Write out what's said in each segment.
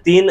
3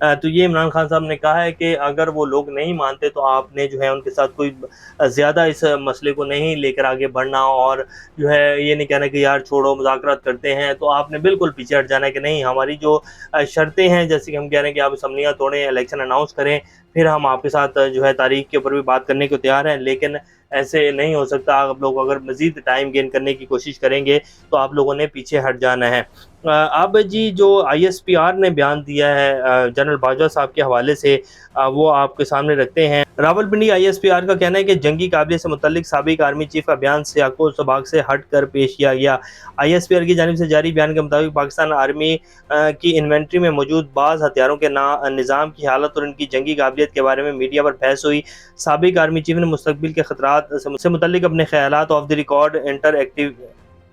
تو یہ عمران خان صاحب نے کہا ہے کہ اگر وہ لوگ نہیں مانتے تو آپ نے جو ہے ان کے ساتھ کوئی زیادہ اس مسئلے کو نہیں لے کر آگے بڑھنا، اور جو ہے یہ نہیں کہنا کہ یار چھوڑو مذاکرات کرتے ہیں، تو آپ نے بالکل پیچھے ہٹ جانا ہے کہ نہیں، ہماری جو شرطیں ہیں، جیسے کہ ہم کہہ رہے ہیں کہ آپ اسمبلیاں توڑیں، الیکشن اناؤنس کریں، پھر ہم آپ کے ساتھ جو ہے تاریخ کے اوپر بھی بات کرنے کو تیار ہیں، لیکن ایسے نہیں ہو سکتا۔ آپ لوگ اگر مزید ٹائم گین کرنے کی کوشش کریں گے تو آپ لوگوں نے پیچھے ہٹ جانا ہے۔ اب جی جو آئی ایس پی آر نے بیان دیا ہے جنرل باجوہ صاحب کے حوالے سے، وہ آپ کے سامنے رکھتے ہیں۔ Rawalpindi I S P R کا کہنا ہے کہ جنگی قابلیت سے متعلق سابق آرمی چیف کا بیان سیاق و سباق سے ہٹ کر پیش کیا گیا۔ آئی ایس پی آر کی جانب سے جاری بیان کے مطابق پاکستان آرمی کی انوینٹری میں موجود بعض ہتھیاروں کے نظام کی حالت اور ان کی جنگی قابلیت کے بارے میں میڈیا پر بحث ہوئی۔ سابق آرمی چیف نے مستقبل کے خطرات سے متعلق اپنے خیالات of the record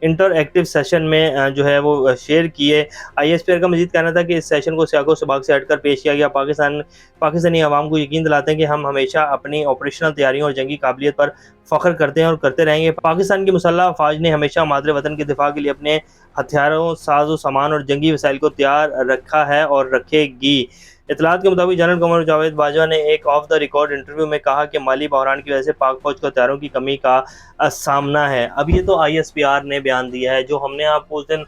enter active session میں جو ہے وہ شیئر کیے۔ آئی ایس پی آر کا مزید کہنا تھا کہ اس سیشن کو سیاق و سباق سے ہٹ کر پیش کیا گیا۔ پاکستانی عوام کو یقین دلاتے ہیں کہ ہم ہمیشہ اپنی آپریشنل تیاریوں اور جنگی قابلیت پر فخر کرتے ہیں اور کرتے رہیں گے۔ پاکستان کی مسلح افواج نے ہمیشہ مادر وطن کے دفاع کے لیے اپنے ہتھیاروں، ساز و سامان اور جنگی وسائل کو تیار رکھا ہے اور رکھے گی۔ اطلاعات کے مطابق جنرل قمر جاوید باجوہ نے ایک آف دا ریکارڈ انٹرویو میں کہا کہ مالی بحران کی وجہ سے پاک فوج کو ہتھیاروں کی کمی کا سامنا ہے۔ اب یہ تو آئی ایس پی آر نے بیان دیا ہے۔ جو ہم نے آپ کو اس دن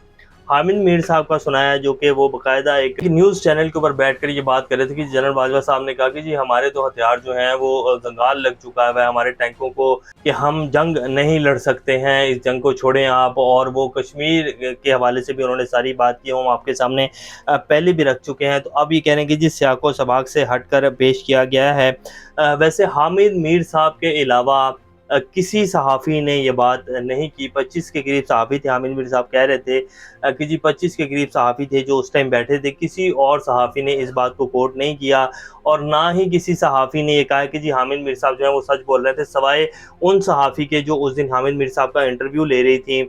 حامد میر صاحب کا سنایا، جو کہ وہ باقاعدہ ایک نیوز چینل کے اوپر بیٹھ کر یہ بات کر رہے تھے کہ جنرل باجوہ صاحب نے کہا کہ جی ہمارے تو ہتھیار جو ہیں وہ زنگال لگ چکا ہے ہمارے ٹینکوں کو، کہ ہم جنگ نہیں لڑ سکتے ہیں، اس جنگ کو چھوڑیں آپ۔ اور وہ کشمیر کے حوالے سے بھی انہوں نے ساری بات کی، ہم آپ کے سامنے پہلے بھی رکھ چکے ہیں۔ تو اب یہ کہہ رہے ہیں کہ جی سیاق و سباق سے ہٹ کر پیش کیا گیا ہے۔ ویسے حامد میر صاحب کے علاوہ کسی صحافی نے یہ بات نہیں کی۔ 25 کے قریب صحافی تھے، حامد میر صاحب کہہ رہے تھے کہ جی 25 کے قریب صحافی تھے جو اس ٹائم بیٹھے تھے، کسی اور صحافی نے اس بات کو کوٹ نہیں کیا، اور نہ ہی کسی صحافی نے یہ کہا کہ جی حامد میر صاحب جو ہیں وہ سچ بول رہے تھے، سوائے ان صحافی کے جو اس دن حامد میر صاحب کا انٹرویو لے رہی تھیں۔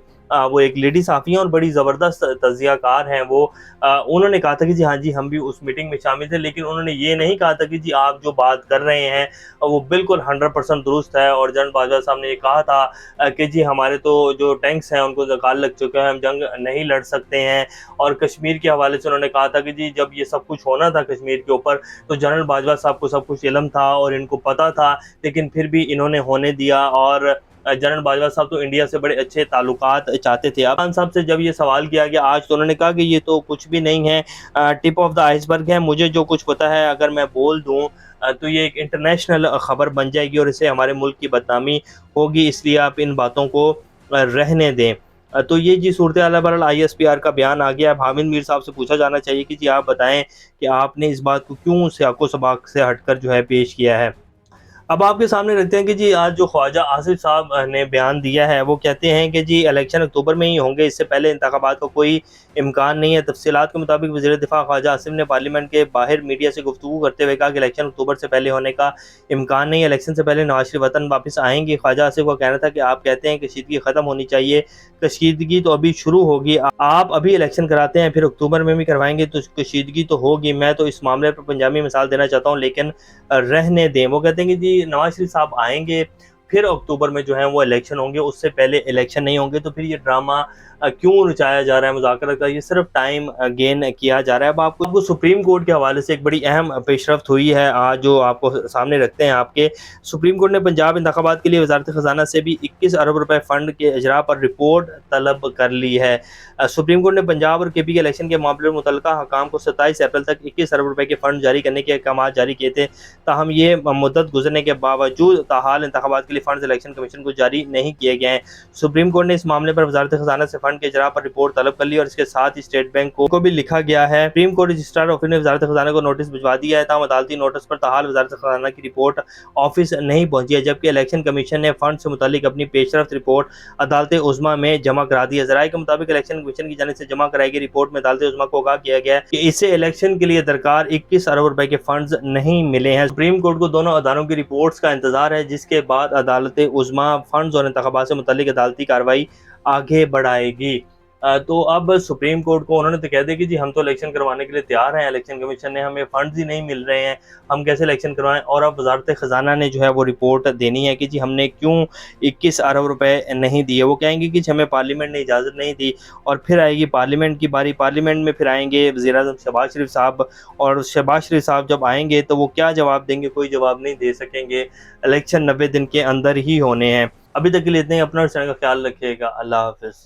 وہ ایک لیڈی صحافی ہیں اور بڑی زبردست تجزیہ کار ہیں وہ۔ انہوں نے کہا تھا کہ جی ہاں جی ہم بھی اس میٹنگ میں شامل تھے، لیکن انہوں نے یہ نہیں کہا تھا کہ جی آپ جو بات کر رہے ہیں وہ بالکل 100% درست ہے۔ اور جنرل باجوہ صاحب نے یہ کہا تھا کہ جی ہمارے تو جو ٹینکس ہیں ان کو زنگال لگ چکے ہیں، ہم جنگ نہیں لڑ سکتے ہیں۔ اور کشمیر کے حوالے سے انہوں نے کہا تھا کہ جی جب یہ سب کچھ ہونا تھا کشمیر کے اوپر تو جنرل باجوہ صاحب کو سب کچھ علم تھا اور ان کو پتہ تھا، لیکن پھر بھی انہوں نے ہونے دیا۔ اور جنرل باجوہ صاحب تو انڈیا سے بڑے اچھے تعلقات چاہتے تھے۔ اب خان صاحب سے جب یہ سوال کیا گیا آج، تو انہوں نے کہا کہ یہ تو کچھ بھی نہیں ہے، ٹپ آف دا آئس برگ ہے، مجھے جو کچھ پتا ہے اگر میں بول دوں تو یہ ایک انٹرنیشنل خبر بن جائے گی اور اس سے ہمارے ملک کی بدنامی ہوگی، اس لیے آپ ان باتوں کو رہنے دیں۔ تو یہ جی صورتحال ہے۔ بہرحال آئی ایس پی آر کا بیان آ گیا۔ اب حامد میر صاحب سے پوچھا جانا چاہیے کہ جی آپ بتائیں کہ آپ نے اس بات کو کیوں سیاق و سباق سے ہٹ کر جو ہے پیش کیا ہے۔ اب آپ کے سامنے رکھتے ہیں کہ جی آج جو خواجہ آصف صاحب نے بیان دیا ہے، وہ کہتے ہیں کہ جی الیکشن اکتوبر میں ہی ہوں گے، اس سے پہلے انتخابات کا کوئی امکان نہیں ہے۔ تفصیلات کے مطابق وزیر دفاع خواجہ آصف نے پارلیمنٹ کے باہر میڈیا سے گفتگو کرتے ہوئے کہا کہ الیکشن اکتوبر سے پہلے ہونے کا امکان نہیں ہے، الیکشن سے پہلے نواز شریف وطن واپس آئیں گے۔ خواجہ آصف کا کہنا تھا کہ آپ کہتے ہیں کہ کشیدگی ختم ہونی چاہیے، کشیدگی تو ابھی شروع ہوگی، آپ ابھی الیکشن کراتے ہیں پھر اکتوبر میں بھی کروائیں گے تو کشیدگی تو ہوگی۔ میں تو اس معاملے پر پنجابی مثال دینا چاہتا ہوں، لیکن رہنے دیں۔ وہ کہتے ہیں کہ جی نواز شریف صاحب آئیں گے، پھر اکتوبر میں جو ہیں وہ الیکشن ہوں گے، اس سے پہلے الیکشن نہیں ہوں گے، تو پھر یہ ڈرامہ کیوں رچایا جا رہا ہے مذاکرات کا؟ یہ صرف ٹائم گین کیا جا رہا ہے۔ اب آپ کو سپریم کورٹ کے حوالے سے ایک بڑی اہم پیش رفت ہوئی ہے آج، جو آپ کو سامنے رکھتے ہیں۔ آپ کے سپریم کورٹ نے پنجاب انتخابات کے لیے وزارت خزانہ سے بھی 21 ارب روپے فنڈ کے اجرا پر رپورٹ طلب کر لی ہے۔ سپریم کورٹ نے پنجاب اور کے پی کے الیکشن کے معاملے میں متعلقہ حکام کو 27 اپریل تک 21 ارب روپے کے فنڈ جاری کرنے کے احکامات جاری کیے تھے، تاہم یہ مدت گزرنے کے باوجود تاحال انتخابات کے لیے فنڈز الیکشن کمیشن کو جاری نہیں کیے گئے ہیں۔ سپریم کورٹ نے اس معاملے پر وزارت خزانہ سے فنڈ کے اجرا پر رپورٹ طلب کر لی، اور اس کے ساتھ ہی اسٹیٹ بینک کو بھی لکھا گیا ہے۔ سپریم کورٹ رجسٹرار آفس نے وزارت خزانہ کو نوٹس بھجوا دیا ہے، تاہم عدالتی نوٹس پر تاحال وزارت خزانہ کی رپورٹ آفس نہیں پہنچی ہے، جبکہ الیکشن کمیشن نے فنڈ سے متعلق اپنی پیش رفت رپورٹ عدالت عظمیٰ میں جمع کرا دی ہے۔ ذرائع کے مطابق الیکشن کمیشن کی جانب سے جمع کرائی گئی رپورٹ میں عدالت عظمیٰ کو آگاہ کیا گیا ہے کہ اسے الیکشن کے لیے درکار 21 ارب روپے کے فنڈز نہیں ملے ہیں۔ سپریم کورٹ کو دونوں اداروں کی رپورٹس کا انتظار ہے، جس کے بعد عدالت عظمیٰ فنڈز اور انتخابات سے متعلق عدالتی کارروائی آگے بڑھائے گی۔ تو اب سپریم کورٹ کو انہوں نے تو کہہ دیا کہ جی ہم تو الیکشن کروانے کے لیے تیار ہیں، الیکشن کمیشن نے ہمیں فنڈز ہی نہیں مل رہے ہیں، ہم کیسے الیکشن کروائیں؟ اور اب وزارت خزانہ نے جو ہے وہ رپورٹ دینی ہے کہ جی ہم نے کیوں 21 ارب روپے نہیں دیے۔ وہ کہیں گے کہ جی ہمیں پارلیمنٹ نے اجازت نہیں دی، اور پھر آئے گی پارلیمنٹ کی باری، پارلیمنٹ میں پھر آئیں گے وزیر اعظم شہباز شریف صاحب، اور شہباز شریف صاحب جب آئیں گے تو وہ کیا جواب دیں گے؟ کوئی جواب نہیں دے سکیں گے، الیکشن 90 دن کے اندر ہی ہونے ہیں۔ ابھی تک کے لیے اتنے ہی، اپنا اور چینل کا خیال رکھیے گا۔ اللہ حافظ۔